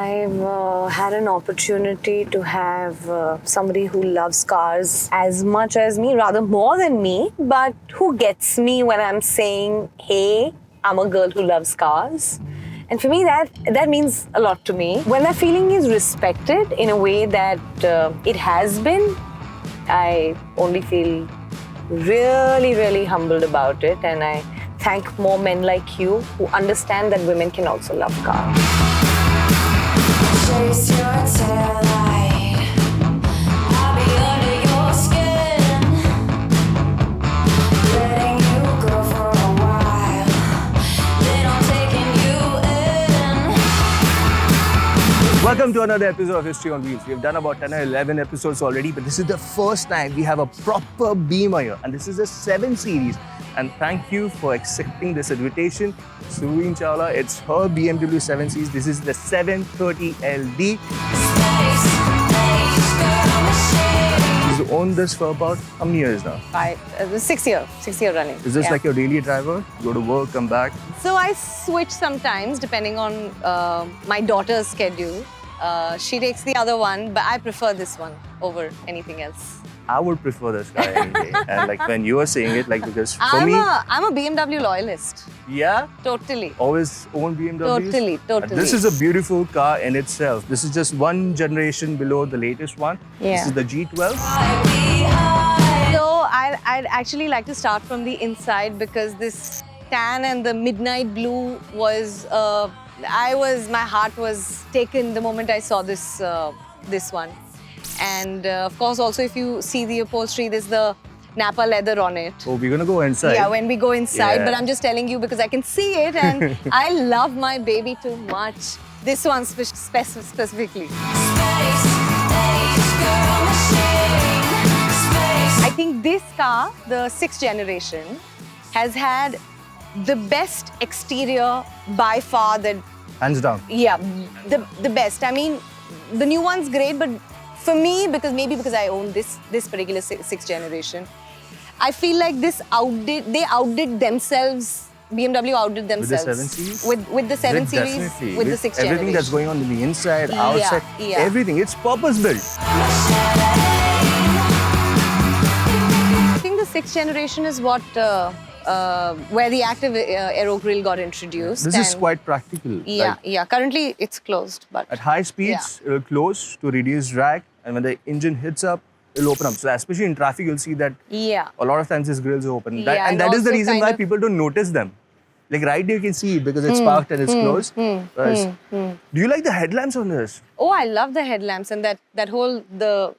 I've had an opportunity to have somebody who loves cars as much as me, rather more than me, but who gets me when I'm saying, hey, I'm a girl who loves cars. And for me, that means a lot to me. When that feeling is respected in a way that it has been, I only feel really, really humbled about it. And I thank more men like you who understand that women can also love cars. Chase your tail light. I'll be under your skin, letting you go for a while, then I'm taking you in. Welcome to another episode of History on Wheels. We have done about 10 or 11 episodes already, but this is the first time we have a proper beamer here, and this is a 7 Series. And thank you for accepting this invitation. Surveen Chawla, it's her BMW 7 Series. This is the 730LD. She's owned this for about how many years now? 6 year running. Is this like your daily driver? Go to work, come back? So I switch sometimes depending on my daughter's schedule. She takes the other one, but I prefer this one over anything else. I would prefer this car any day. And like when you were saying it, like because for I'm me... I'm a BMW loyalist. Yeah? Totally. Always own BMWs? Totally. And this is a beautiful car in itself. This is just one generation below the latest one. Yeah. This is the G12. So I'd actually like to start from the inside because this tan and the midnight blue was, my heart was taken the moment I saw this, this one. And of course, also if you see the upholstery, there's the Napa leather on it. Oh, we're gonna go inside. Yeah, when we go inside. Yeah. But I'm just telling you because I can see it and I love my baby too much. This one specifically. I think this car, the 6th generation, has had the best exterior by far. Hands down. Yeah, the best. I mean, the new one's great, but for me, because I own this particular 6th generation, I feel like they outdid themselves. BMW outdid themselves. With the 7 Series? With the 7 Series, Definitely. with the 6th generation. Everything that's going on in the inside, outside, yeah. everything. It's purpose-built. I think the 6th generation is what where the active aero grille got introduced. This is quite practical. Yeah, like, currently it's closed, but at high speeds, it'll close to reduce drag, and when the engine hits up, it'll open up. So especially in traffic, you'll see that a lot of times these grills are open. Yeah, and that is the also reason why people don't notice them. Like right here, you can see it because it's parked and it's closed. Do you like the headlamps on this? Oh, I love the headlamps and that whole the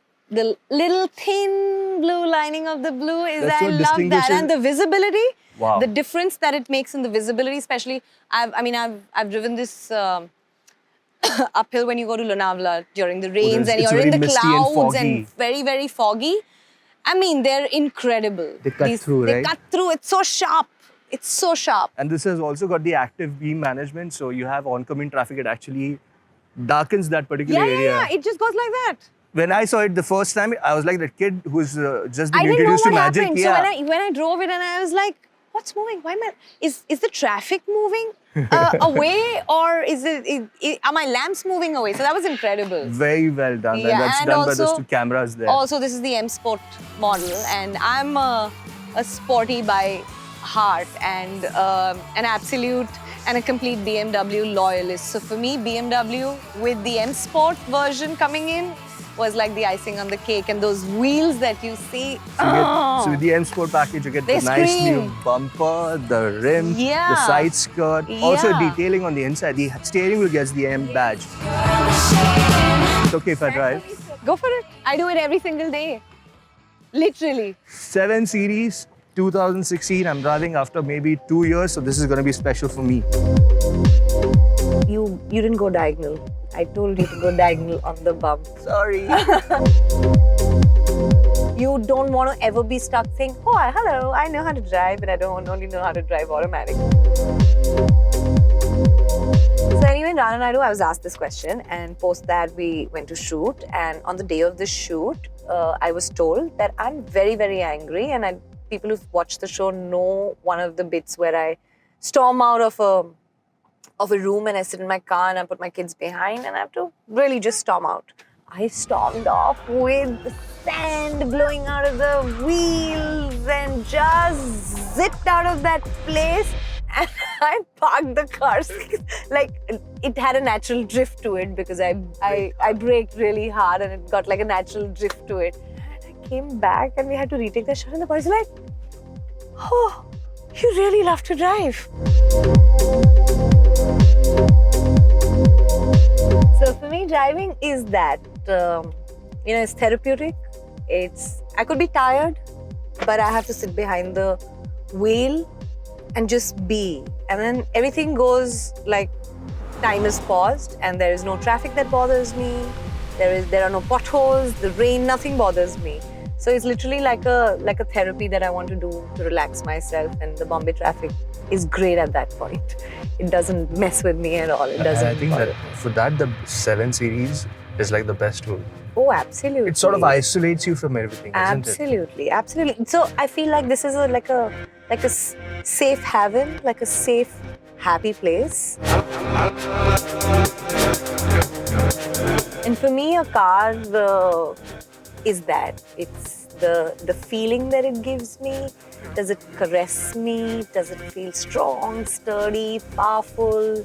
little thin blue lining of the blue is That's I what love that, distinguishes- and the visibility. Wow. The difference that it makes in the visibility, especially I've driven this uphill when you go to Lonavala during the rains and you're in the clouds and very, very foggy. I mean, they're incredible. They cut through, right? They cut through. It's so sharp. It's so sharp. And this has also got the active beam management. So you have oncoming traffic. It actually darkens that particular area. Yeah. It just goes like that. When I saw it the first time, I was like that kid who's just been I didn't know introduced to what magic. happened. Yeah. So when I drove it and I was like, what's moving? Why am I? Is the traffic moving away, or are my lamps moving away? So that was incredible. Very well done. Yeah, and that's and done by those also- 2 cameras there. Also, this is the M Sport model, and I'm a sporty by heart and an absolute and a complete BMW loyalist. So for me, BMW with the M Sport version coming in was like the icing on the cake, and those wheels that you see. So with the M Sport package, you get They the nice scream. new bumper, the rim, Yeah. the side skirt. Also Yeah. detailing on the inside. The steering wheel gets the M badge. It's okay if I drive. Go for it. I do it every single day. Literally. 7 Series, 2016. I'm driving after maybe 2 years, so this is going to be special for me. You didn't go diagonal. I told you to go diagonal on the bump. Sorry. You don't want to ever be stuck saying, oh, hello, I know how to drive, but I don't only know how to drive automatic. So anyway, in Rana Naidu, I was asked this question, and post that we went to shoot, and on the day of the shoot, I was told that I'm very, very angry, and people who've watched the show know one of the bits where I storm out of a of a room and I sit in my car and I put my kids behind and I have to really just storm out. I stormed off with the sand blowing out of the wheels and just zipped out of that place. And I parked the car. Like, it had a natural drift to it because I braked really hard and it got like a natural drift to it. And I came back and we had to retake the shot and the boys were like, oh, you really love to drive. So for me, driving is that, it's therapeutic. I could be tired, but I have to sit behind the wheel and just be. And then everything goes like time is paused and there is no traffic that bothers me. There are no potholes, the rain, nothing bothers me. So it's literally like a therapy that I want to do to relax myself, and the Bombay traffic is great at that point. It doesn't mess with me at all. It doesn't. I think that for that the 7 Series is like the best tool. Oh, absolutely. It sort of isolates you from everything, absolutely, absolutely. So I feel like this is like a safe haven, like a safe, happy place. And for me, a car is that. It's the feeling that it gives me. Does it caress me? Does it feel strong, sturdy, powerful?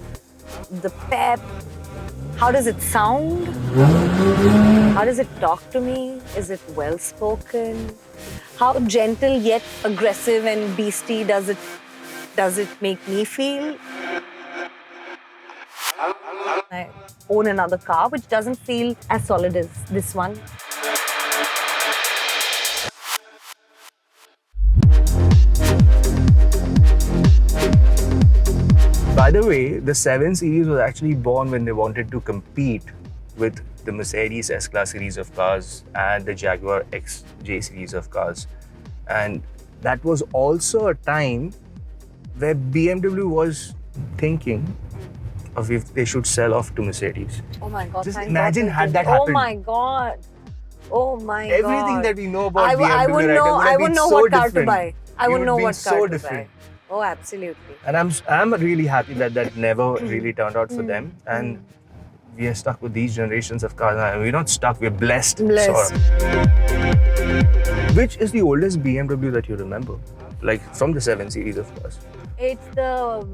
The pep. How does it sound? How does it talk to me? Is it well spoken? How gentle yet aggressive and beastie does it make me feel? I own another car which doesn't feel as solid as this one. By the way, the 7 Series was actually born when they wanted to compete with the Mercedes S-Class series of cars and the Jaguar XJ series of cars. And that was also a time where BMW was thinking of if they should sell off to Mercedes. Oh my God. Just imagine had that happened. Oh my God. Oh my God. Everything that we know about BMW I would know what car to buy. I would know what car to buy. Oh, absolutely. And I'm really happy that never really turned out for them. And we are stuck with these generations of cars. And we're not stuck, we're blessed. Sort of. Which is the oldest BMW that you remember? Like from the 7 Series, of course. It's the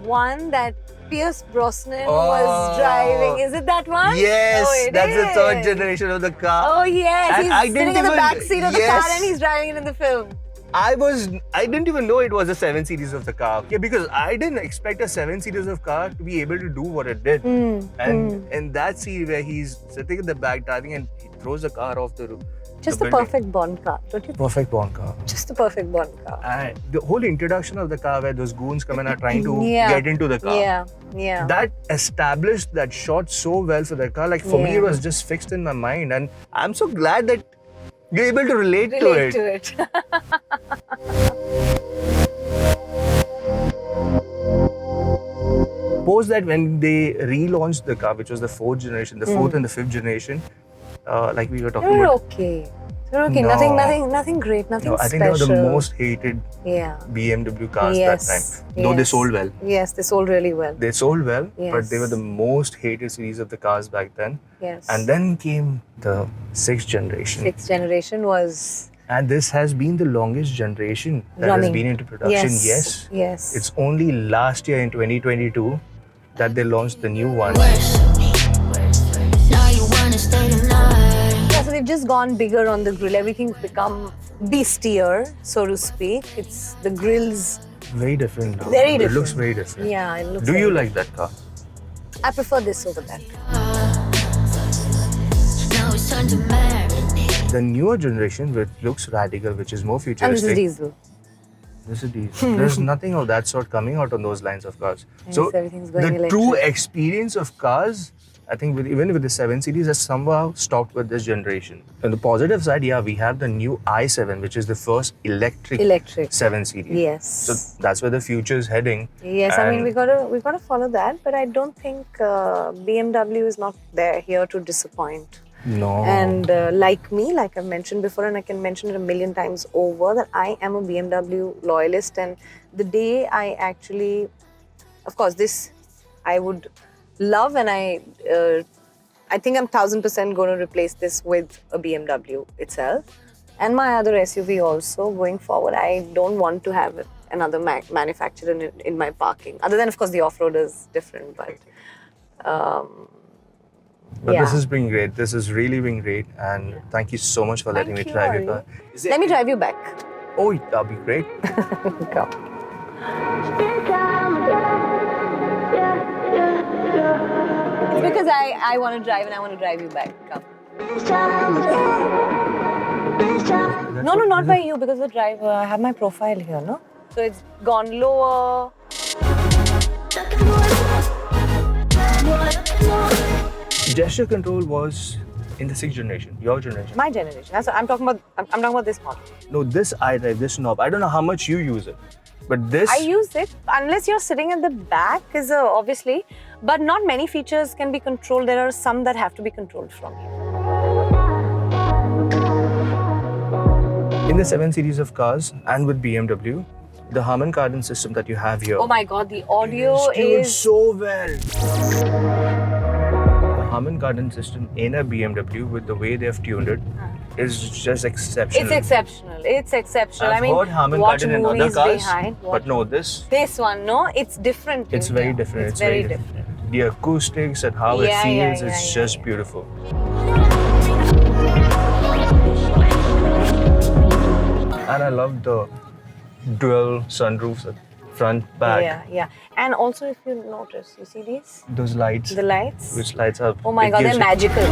one that Pierce Brosnan was driving. Is it that one? Yes, oh, that's the 3rd generation of the car. Oh yes, And he's sitting in the back seat of the car and he's driving it in the film. I didn't even know it was a 7 Series of the car. Okay, because I didn't expect a 7 Series of car to be able to do what it did. And in that scene where he's sitting in the back driving and he throws the car off the roof. Just the perfect Bond car, don't you think? Perfect Bond car. Just the perfect Bond car. And the whole introduction of the car where those goons come and are trying to get into the car. Yeah. That established that shot so well for the car. Like for me, it was just fixed in my mind. And I'm so glad that you're able to relate to it. Post that when they relaunched the car, which was the 4th generation, the 4th and the 5th generation, like we were talking about. Okay. They're okay. No. Nothing great, nothing I think special. they were the most hated BMW cars that time. Though they sold well. Yes, they sold really well. They sold well, but they were the most hated series of the cars back then. Yes. And then came the 6th generation. 6th generation was... And this has been the longest generation that has been into production. Yes. It's only last year in 2022 that they launched the new one. So they've just gone bigger on the grill. Everything's become beastier, so to speak. It's the grills. Very different. Very different. It looks very different. Yeah, it looks. Do you like that car? I prefer this over that. The newer generation, which looks radical, which is more futuristic. And this is diesel. This is diesel. There's nothing of that sort coming out on those lines of cars. Yes, So everything's going the electric. true experience of cars, I think even with the 7 Series, has somehow stopped with this generation. On the positive side, we have the new i7, which is the first electric 7 Series. Yes. So that's where the future is heading. Yes, I mean we gotta follow that, but I don't think BMW is not here to disappoint. No. And like me, like I've mentioned before, and I can mention it a million times over, that I am a BMW loyalist. And the day I actually, of course, this I would love, and I think I'm 1000% going to replace this with a BMW itself. And my other SUV also going forward. I don't want to have another manufacturer in my parking. Other than, of course, the off-road is different. But But yeah. this has been great. This has really been great. And thank you so much for letting me Thank you, drive your Ari. car. Let me drive you back. Oh, that'd be great. Come. It's because I want to drive and I want to drive you back. Come. No, not by you, because the driver. I have my profile here, no? So it's gone lower. Gesture control was in the 6th generation, your generation. My generation. That's what I'm talking about. I'm talking about this model. No, this I drive, this knob. I don't know how much you use it, but this. I use it unless you're sitting at the back, is obviously, but not many features can be controlled. There are some that have to be controlled from you. In the 7 Series of cars and with BMW, the Harman Kardon system that you have here. Oh my God, the audio tuned is so well. The Harman Kardon system in a BMW, with the way they have tuned it, is just exceptional. It's exceptional. It's exceptional. I've heard Harman watch Kardon in other movies cars, behind. but no, this. This one, no, it's different. It's very different. It's very different. The acoustics and how it feels, it's just beautiful. And I love the dual sunroofs at front, back. Yeah. And also, if you notice, you see these? Those lights. The lights? Which lights up. Oh my it God, they're gives magical.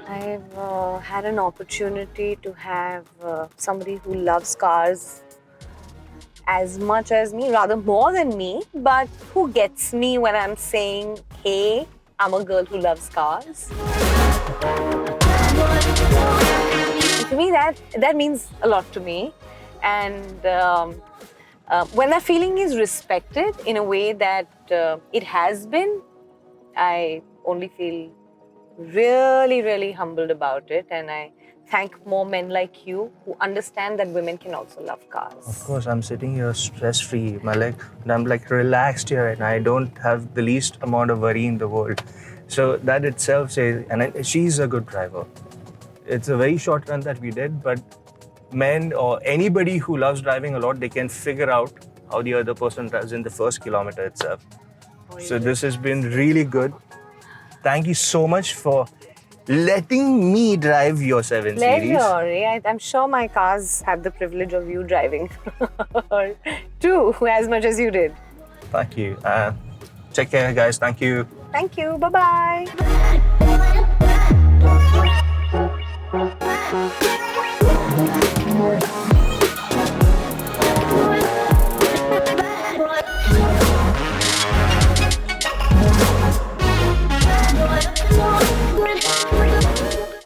I've had an opportunity to have somebody who loves cars as much as me, rather more than me, but who gets me when I'm saying, hey, I'm a girl who loves cars. To me, that means a lot to me. And when that feeling is respected in a way that it has been, I only feel really, really humbled about it. And I thank more men like you who understand that women can also love cars. Of course, I'm sitting here stress-free. I'm like relaxed here, and I don't have the least amount of worry in the world. So that itself says, and she's a good driver. It's a very short run that we did, but men or anybody who loves driving a lot, they can figure out how the other person drives in the first kilometer itself. So this has been really good. Thank you so much for letting me drive your 7 Series. Pleasure. I'm sure my cars have the privilege of you driving too, as much as you did. Thank you. Take care, guys. Thank you. Thank you. Bye-bye.